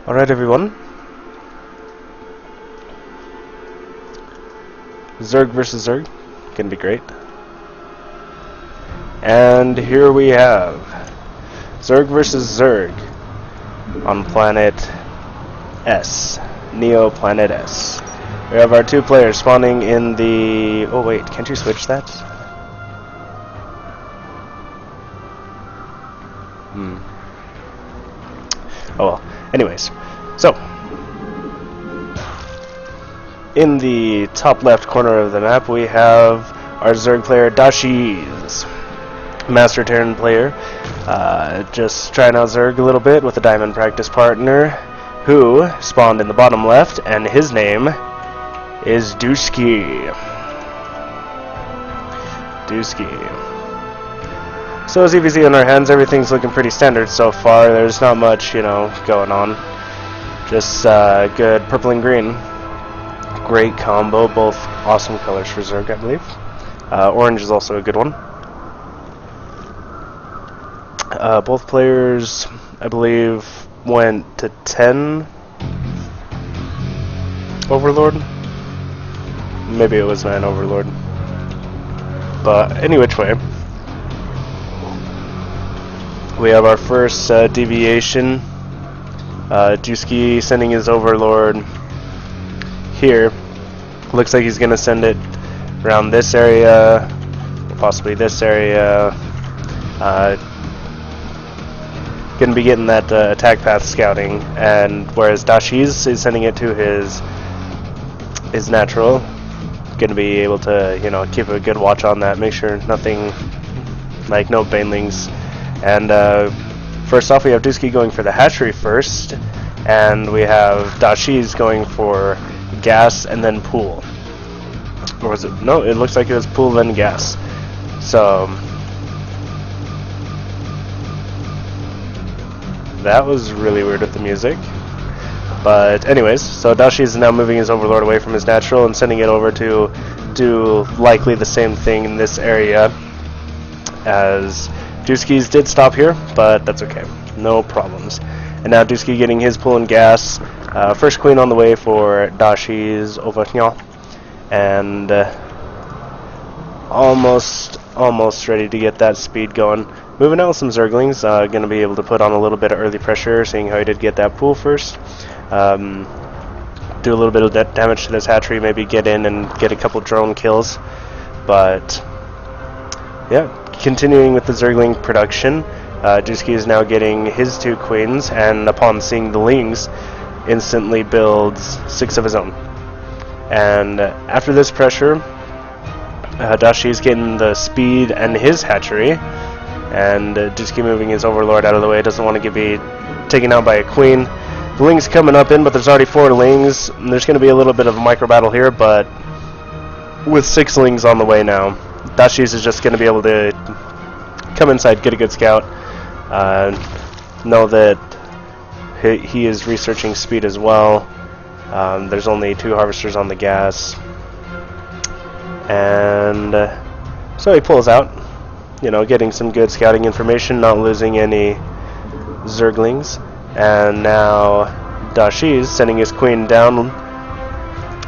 Alright everyone, Zerg versus Zerg, gonna be great. And here we have Zerg versus Zerg on planet S, Neo Planet S. We have our two players spawning in the... Oh wait, can't you switch that? Oh well. Anyways, so in the top left corner of the map we have our Zerg player Dashiz, Master Terran player, just trying out Zerg a little bit with a diamond practice partner who spawned in the bottom left, and his name is Dewsky. So ZvZ on our hands, everything's looking pretty standard so far. There's not much, going on. Just good purple and green. Great combo, both awesome colors for Zerg, I believe. Orange is also a good one. Both players, I believe, went to 10 Overlord. Maybe it was 9 Overlord. But any which way, we have our first deviation. Dewsky sending his Overlord here. Looks like he's going to send it around this area, possibly this area. Going to be getting that attack path scouting, and whereas Dashiz is sending it to his natural. Going to be able to, keep a good watch on that, make sure nothing, like no banelings. And first off, we have Dewsky going for the hatchery first, and we have Dashiz going for gas and then pool. Or was it? No, it looks like it was pool then gas. So that was really weird with the music. But anyways, so Dashiz is now moving his Overlord away from his natural and sending it over to do likely the same thing in this area, as Dewsky's did stop here, but that's okay. No problems. And now Dewsky getting his pool and gas. First queen on the way for Dashiz over here. And almost ready to get that speed going. Moving out with some Zerglings. Going to be able to put on a little bit of early pressure, seeing how he did get that pool first. Do a little bit of damage to this hatchery, maybe get in and get a couple drone kills. But yeah, continuing with the Zergling production, Dewsky is now getting his 2 queens, and upon seeing the lings, instantly builds 6 of his own. And after this pressure, Dashiz is getting the speed and his hatchery, and Dewsky moving his Overlord out of the way, doesn't want to be taken out by a queen. The ling's coming up in, but there's already 4 lings, and there's going to be a little bit of a micro battle here, but with 6 lings on the way now, Dashiz is just going to be able to come inside, get a good scout, know that he is researching speed as well. There's only 2 harvesters on the gas, and so he pulls out, getting some good scouting information, not losing any Zerglings. And now Dashiz sending his queen down.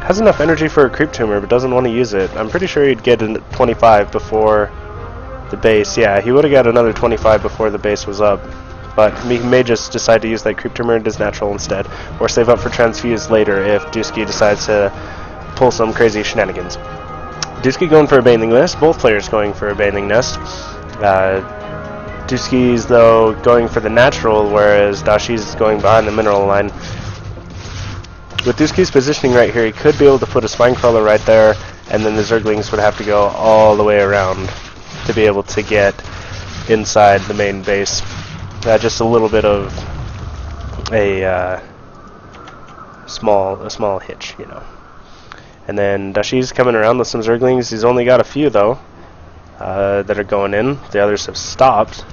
Has enough energy for a creep tumor, but doesn't want to use it. I'm pretty sure he'd get a 25 before the base. Yeah, he would have got another 25 before the base was up. But he may just decide to use that creep tumor in his natural instead, or save up for transfuse later if Dewsky decides to pull some crazy shenanigans. Dewsky going for a baneling nest. Both players going for a baneling nest. Dewsky's, though, going for the natural, whereas Dashiz is going behind the mineral line. With Dewsky's positioning right here, he could be able to put a spine crawler right there, and then the Zerglings would have to go all the way around to be able to get inside the main base. Just a little bit of a small hitch, And then Dashiz coming around with some Zerglings. He's only got a few, though, that are going in. The others have stopped.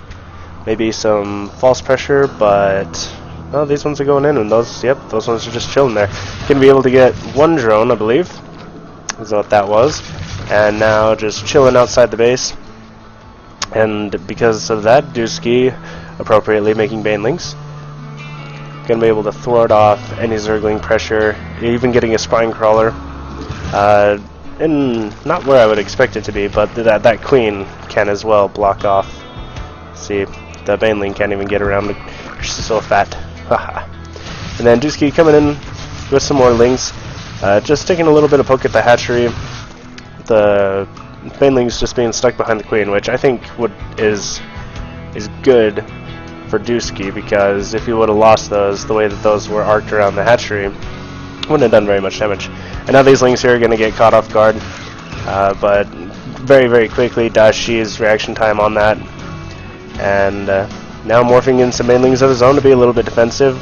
Maybe some false pressure, but no, these ones are going in, and those ones are just chilling there. Gonna be able to get 1 drone, I believe, is what that was, and now just chilling outside the base. And because of that, Dewsky appropriately making banelings. going to be able to thwart off any Zergling pressure, even getting a Spine Crawler. And not where I would expect it to be, but that Queen can as well block off. See, the Baneling can't even get around. She's so fat. Haha. And then Dewsky coming in with some more Lings. Just taking a little bit of poke at the hatchery. The Baneling's just being stuck behind the Queen, which I think is good for Dewsky, because if he would have lost those the way that those were arced around the hatchery, wouldn't have done very much damage. And now these Lings here are going to get caught off guard, but very, very quickly Dashiz's reaction time on that, and now morphing in some Banelings of his own to be a little bit defensive.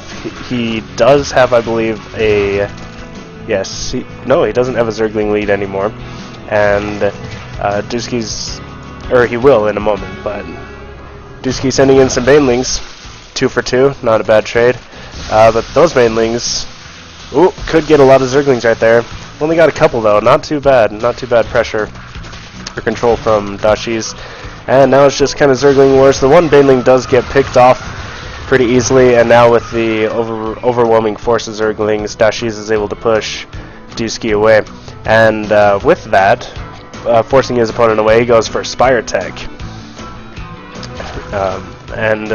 He does have, I believe, a... Yes, no, he doesn't have a Zergling lead anymore, and Dewsky's... or he will in a moment, but Dewsky sending in some Banelings, 2 for 2, not a bad trade, but those Banelings, ooh, could get a lot of Zerglings right there. Only got a couple though, not too bad pressure or control from Dashiz. And now it's just kind of Zergling wars. The one Baneling does get picked off pretty easily, and now with the overwhelming force of Zerglings, Dashiz is able to push Dewsky away. And with that, forcing his opponent away, he goes for Spire Tech. And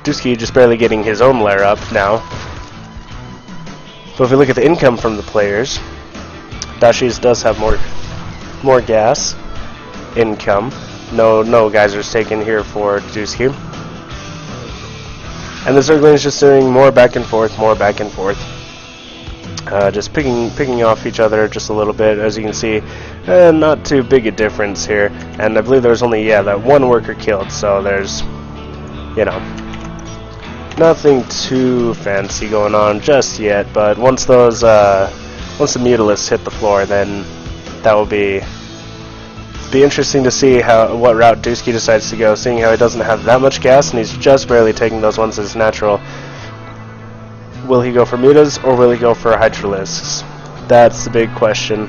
Dewsky just barely getting his own lair up now. So if we look at the income from the players, Dashiz does have more gas income. No geysers taken here for Dewsky. And the Zergling is just doing more back and forth, just picking off each other just a little bit. As you can see, not too big a difference here. And I believe there was only, that one worker killed, so there's, nothing too fancy going on just yet. But once those, once the Mutalisks hit the floor, then that will be interesting to see what route Dewsky decides to go, seeing how he doesn't have that much gas and he's just barely taking those ones as natural. Will he go for Mutas or will he go for Hydralisks? That's the big question.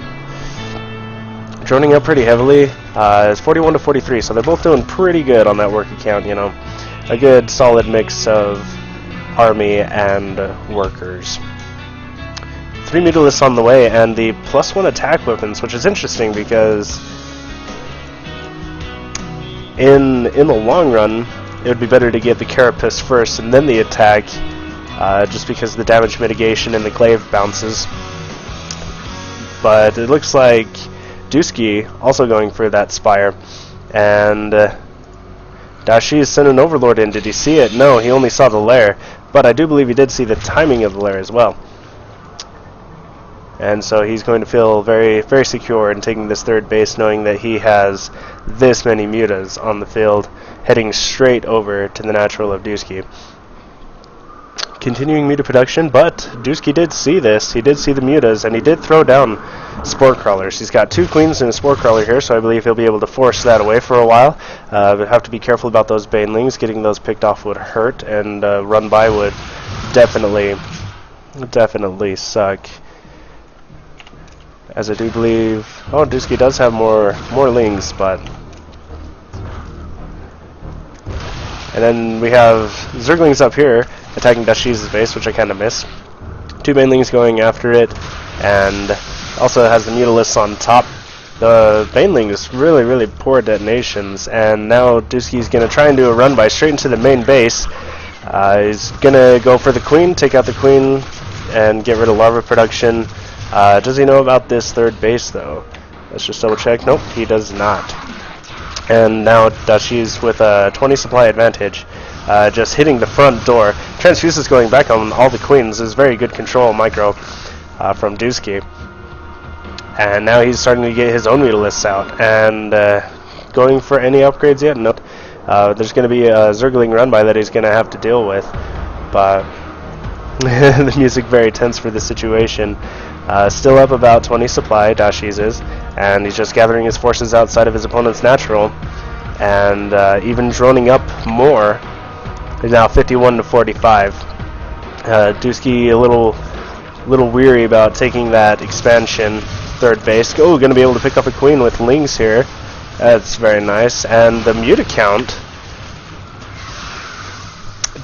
Droning up pretty heavily. It's 41 to 43, so they're both doing pretty good on that worker count. A good solid mix of army and workers. 3 Mutalisks on the way, and the +1 attack weapons, which is interesting because in the long run, it would be better to get the Carapace first and then the attack, just because of the damage mitigation and the glaive bounces. But it looks like Dewsky also going for that Spire, and Dashiz sent an Overlord in. Did he see it? No, he only saw the lair, but I do believe he did see the timing of the lair as well. And so he's going to feel very, very secure in taking this third base, knowing that he has this many Mutas on the field, heading straight over to the natural of Dewsky. Continuing Muta production, but Dewsky did see this. He did see the Mutas, and he did throw down Spore Crawlers. He's got 2 Queens and a Spore Crawler here, so I believe he'll be able to force that away for a while. But have to be careful about those Banelings. Getting those picked off would hurt, and run by would definitely suck. As I do believe, Dewsky does have more Lings, but, and then we have Zerglings up here attacking Dashiz's base, which I kind of miss. 2 Banelings going after it, and also has the Mutalisks on top. The Banelings really, really poor detonations, and now Dewsky's going to try and do a run by straight into the main base. He's going to go for the Queen, take out the Queen, and get rid of larva production. Does he know about this third base, though? Let's just double check. Nope, he does not. And now Dashiz with a 20 supply advantage, just hitting the front door. Transfuses going back on all the Queens is very good control micro from Dewsky. And now he's starting to get his own Mutalisks out. And going for any upgrades yet? Nope. There's going to be a Zergling run by that he's going to have to deal with. But the music very tense for the situation. Still up about 20 supply, Dashiz is, and he's just gathering his forces outside of his opponent's natural, and even droning up more. He's now 51 to 45. Dewsky a little weary about taking that expansion third base. Oh, going to be able to pick up a Queen with Lings here. That's very nice, and the Muta count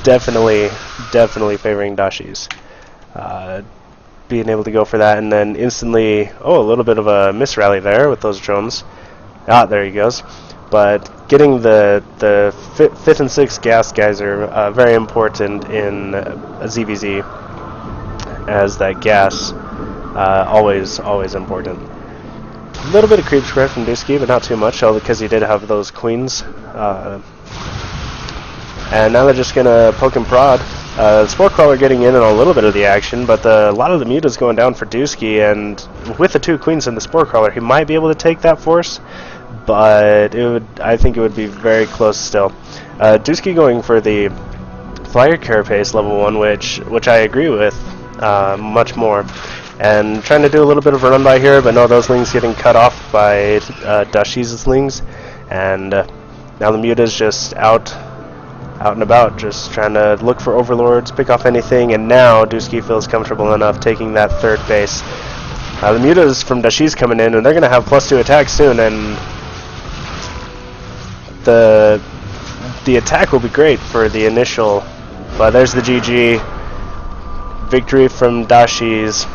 definitely definitely favoring Dashiz. Being able to go for that, and then instantly, oh, a little bit of a misrally there with those drones. Ah, there he goes. But getting the fifth and sixth gas geyser very important in ZvZ, as that gas always important. A little bit of creep square from Dewsky, but not too much, because he did have those queens. And now they're just gonna poke and prod. Spore Crawler getting in on a little bit of the action, but a lot of the muta's going down for Dewsky, and with the 2 queens and the Spore Crawler, he might be able to take that force, but I think it would be very close still. Dewsky going for the Flyer Carapace level 1, which I agree with much more, and trying to do a little bit of a run by here, but no, those lings getting cut off by Dashiz's lings, and now the muta's just out and about, just trying to look for overlords, pick off anything, and now Dewsky feels comfortable enough taking that 3rd base. The mutas from Dashiz coming in, and they're going to have +2 attack soon, and the attack will be great for the initial, but there's the GG. Victory from Dashiz.